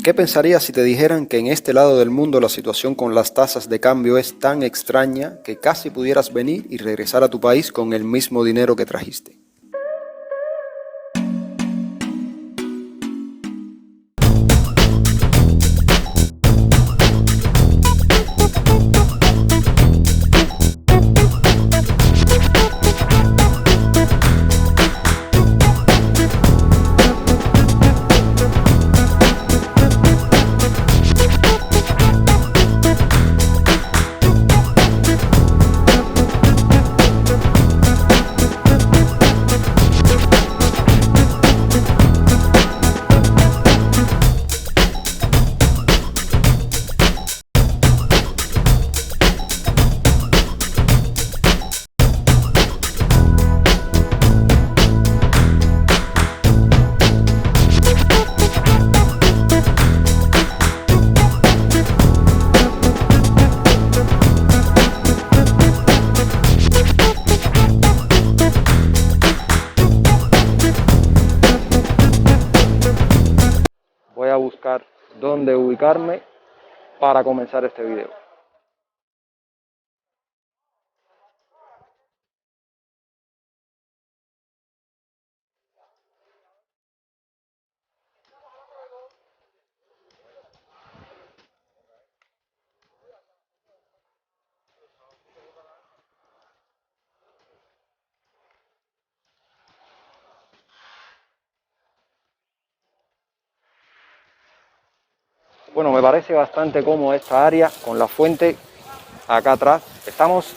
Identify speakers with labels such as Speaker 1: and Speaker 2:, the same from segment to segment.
Speaker 1: ¿Qué pensarías si te dijeran que en este lado del mundo la situación con las tasas de cambio es tan extraña que casi pudieras venir y regresar a tu país con el mismo dinero que trajiste? Voy a buscar dónde ubicarme para comenzar este video. Bueno, me parece bastante cómoda esta área con la fuente acá atrás. Estamos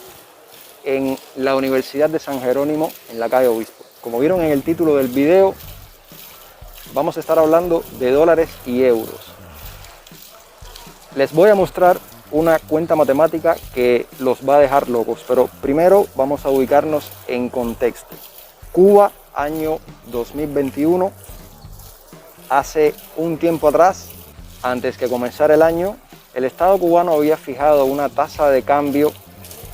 Speaker 1: en la Universidad de San Jerónimo, en la calle Obispo. Como vieron en el título del video, vamos a estar hablando de dólares y euros. Les voy a mostrar una cuenta matemática que los va a dejar locos, pero primero vamos a ubicarnos en contexto. Cuba, año 2021, hace un tiempo atrás, antes que comenzara el año, el Estado cubano había fijado una tasa de cambio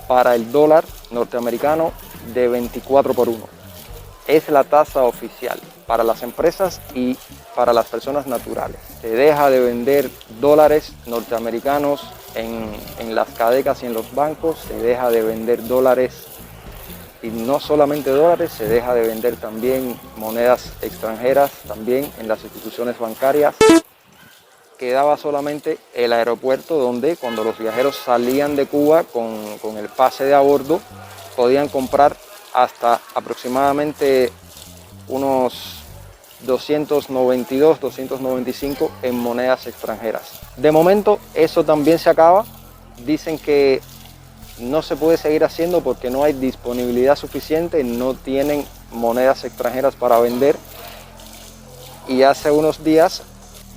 Speaker 1: para el dólar norteamericano de 24 por 1. Es la tasa oficial para las empresas y para las personas naturales. Se deja de vender dólares norteamericanos en las cadecas y en los bancos, se deja de vender dólares, y no solamente dólares, se deja de vender también monedas extranjeras, también en las instituciones bancarias. Quedaba solamente el aeropuerto donde cuando los viajeros salían de Cuba con el pase de a bordo podían comprar hasta aproximadamente unos 292, 295 en monedas extranjeras. De momento eso también se acaba. Dicen que no se puede seguir haciendo porque no hay disponibilidad suficiente, no tienen monedas extranjeras para vender. Y hace unos días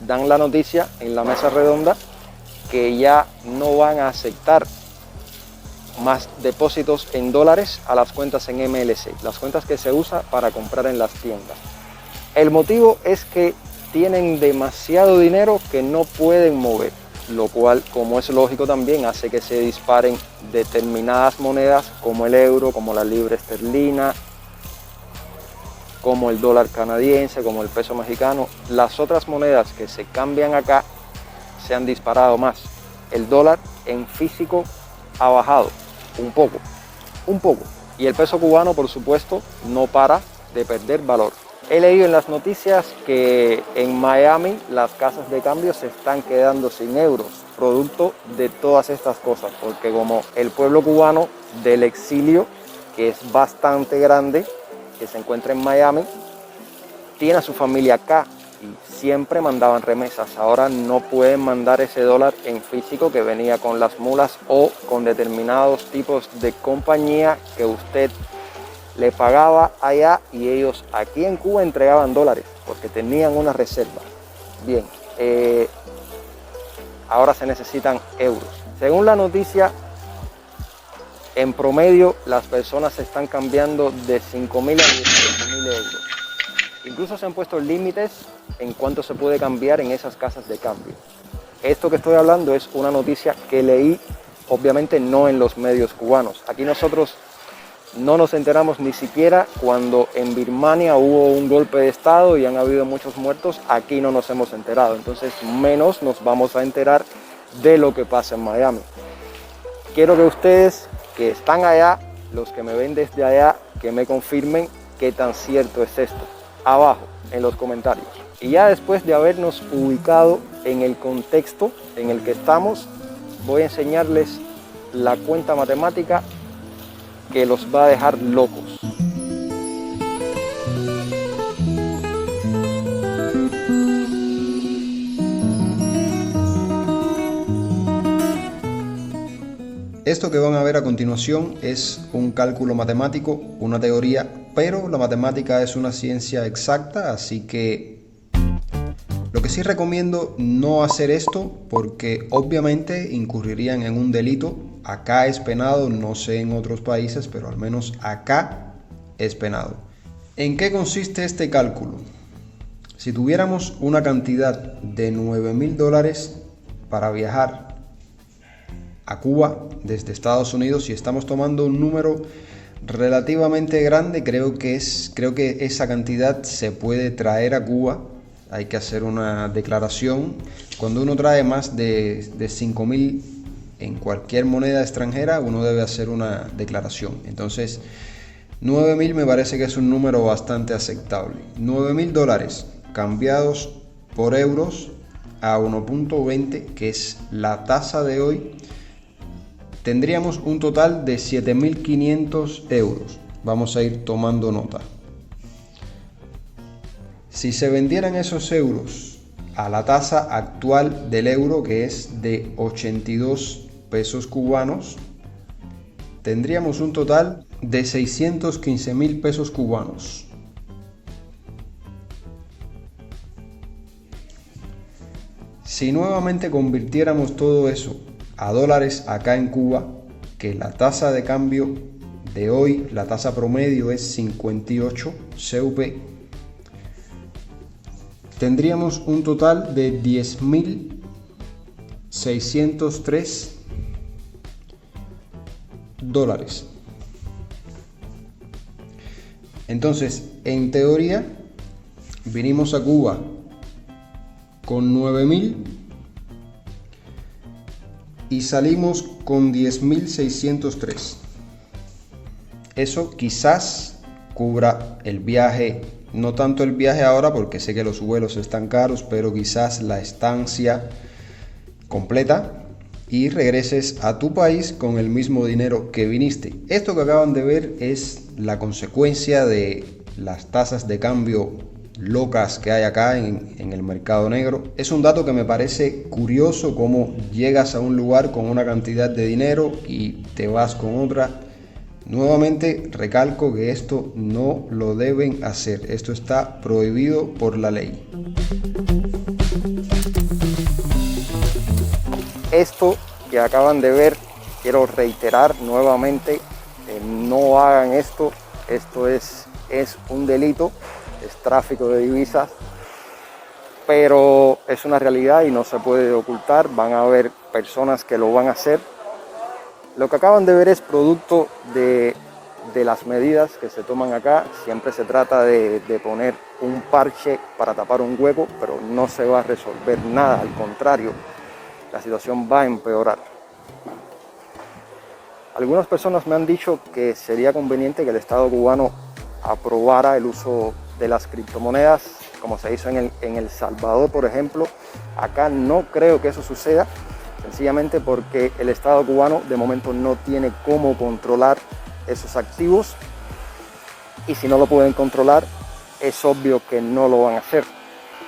Speaker 1: dan la noticia en la mesa redonda que ya no van a aceptar más depósitos en dólares a las cuentas en MLC, las cuentas que se usa para comprar en las tiendas. El motivo es que tienen demasiado dinero que no pueden mover, lo cual, como es lógico, también hace que se disparen determinadas monedas como el euro, como la libra esterlina, como el dólar canadiense, como el peso mexicano. Las otras monedas que se cambian acá se han disparado más. El dólar en físico ha bajado un poco. Y el peso cubano, por supuesto, no para de perder valor. He leído en las noticias que en Miami las casas de cambio se están quedando sin euros, producto de todas estas cosas, porque como el pueblo cubano del exilio, que es bastante grande, que se encuentra en Miami, tiene a su familia acá y siempre mandaban remesas. Ahora no pueden mandar ese dólar en físico que venía con las mulas o con determinados tipos de compañía que usted le pagaba allá y ellos aquí en Cuba entregaban dólares porque tenían una reserva. Bien, ahora se necesitan euros. Según la noticia, en promedio las personas se están cambiando de 5.000 a 18.000 euros. Incluso se han puesto límites en cuánto se puede cambiar en esas casas de cambio. Esto que estoy hablando es una noticia que leí, obviamente no en los medios cubanos. Aquí nosotros No nos enteramos ni siquiera cuando en Birmania hubo un golpe de estado y han habido muchos muertos. Aquí no nos hemos enterado, entonces menos nos vamos a enterar de lo que pasa en Miami. Quiero que ustedes que están allá, los que me ven desde allá, que me confirmen qué tan cierto es esto, abajo en los comentarios. Y ya después de habernos ubicado en el contexto en el que estamos, voy a enseñarles la cuenta matemática que los va a dejar locos.
Speaker 2: Esto que van a ver a continuación es un cálculo matemático, una teoría, pero la matemática es una ciencia exacta, así que lo que sí recomiendo no hacer esto porque obviamente incurrirían en un delito. Acá es penado, no sé en otros países, pero al menos acá es penado. ¿En qué consiste este cálculo? Si tuviéramos una cantidad de $9,000 para viajar a Cuba desde Estados Unidos, y estamos tomando un número relativamente grande, creo que esa cantidad se puede traer a Cuba. Hay que hacer una declaración. Cuando uno trae más de 5,000 en cualquier moneda extranjera, uno debe hacer una declaración. Entonces 9,000 me parece que es un número bastante aceptable. $9,000 cambiados por euros a 1.20, que es la tasa de hoy, tendríamos un total de 7.500 euros. Vamos a ir tomando nota. Si se vendieran esos euros a la tasa actual del euro, que es de 82 pesos cubanos, tendríamos un total de 615,000 pesos cubanos. Si nuevamente convirtiéramos todo eso a dólares acá en Cuba, que la tasa de cambio de hoy, la tasa promedio es 58 CUP, tendríamos un total de 10.603 dólares. Entonces, en teoría, vinimos a Cuba con 9,000 y salimos con 10.603. Eso quizás cubra el viaje, no tanto el viaje ahora porque sé que los vuelos están caros, pero quizás la estancia completa y regreses a tu país con el mismo dinero que viniste. Esto que acaban de ver es la consecuencia de las tasas de cambio locas que hay acá en el mercado negro. Es un dato que me parece curioso, cómo llegas a un lugar con una cantidad de dinero y te vas con otra. Nuevamente recalco que esto no lo deben hacer, esto está prohibido por la ley.
Speaker 1: Esto que acaban de ver, quiero reiterar nuevamente, no hagan esto. Esto es un delito, es tráfico de divisas, pero es una realidad y no se puede ocultar. Van a haber personas que lo van a hacer. Lo que acaban de ver es producto de las medidas que se toman acá. Siempre se trata de poner un parche para tapar un hueco, pero no se va a resolver nada, al contrario, la situación va a empeorar. Algunas personas me han dicho que sería conveniente que el Estado cubano aprobara el uso de las criptomonedas, como se hizo en El Salvador, por ejemplo. Acá no creo que eso suceda, sencillamente porque el Estado cubano de momento no tiene cómo controlar esos activos, y si no lo pueden controlar, es obvio que no lo van a hacer.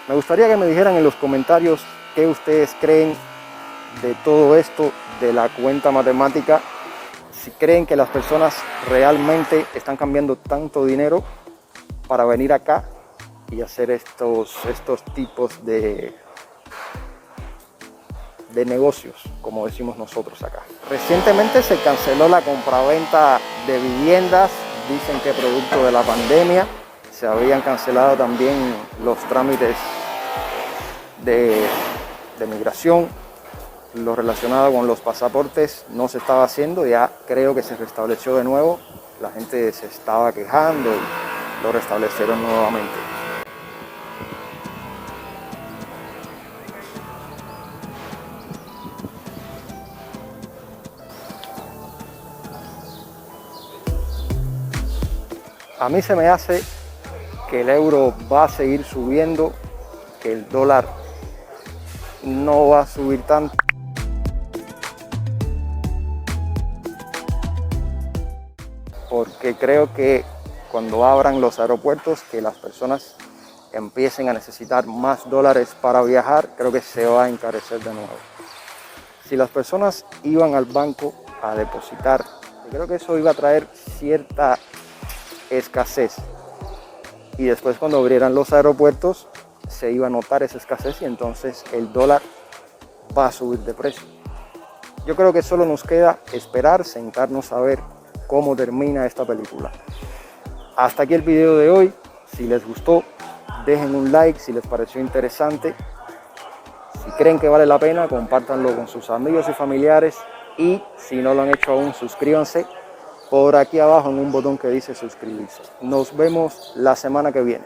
Speaker 1: Me gustaría que me dijeran en los comentarios qué ustedes creen de todo esto, de la cuenta matemática, si creen que las personas realmente están cambiando tanto dinero para venir acá y hacer estos tipos de negocios, como decimos nosotros acá. Recientemente se canceló la compraventa de viviendas, dicen que producto de la pandemia. Se habían cancelado también los trámites de migración. Lo relacionado con los pasaportes no se estaba haciendo, ya creo que se restableció de nuevo. la gente se estaba quejando y lo restablecieron nuevamente. A mí se me hace que el euro va a seguir subiendo, que el dólar no va a subir tanto. Porque creo que cuando abran los aeropuertos, que las personas empiecen a necesitar más dólares para viajar, creo que se va a encarecer de nuevo. Si las personas iban al banco a depositar, creo que eso iba a traer cierta escasez. Y después cuando abrieran los aeropuertos, se iba a notar esa escasez y entonces el dólar va a subir de precio. Yo creo que solo nos queda esperar, sentarnos a ver cómo termina esta película. Hasta aquí el video de hoy. Si les gustó, dejen un like si les pareció interesante. Si creen que vale la pena, compártanlo con sus amigos y familiares. Y si no lo han hecho aún, suscríbanse por aquí abajo en un botón que dice suscribirse. Nos vemos la semana que viene.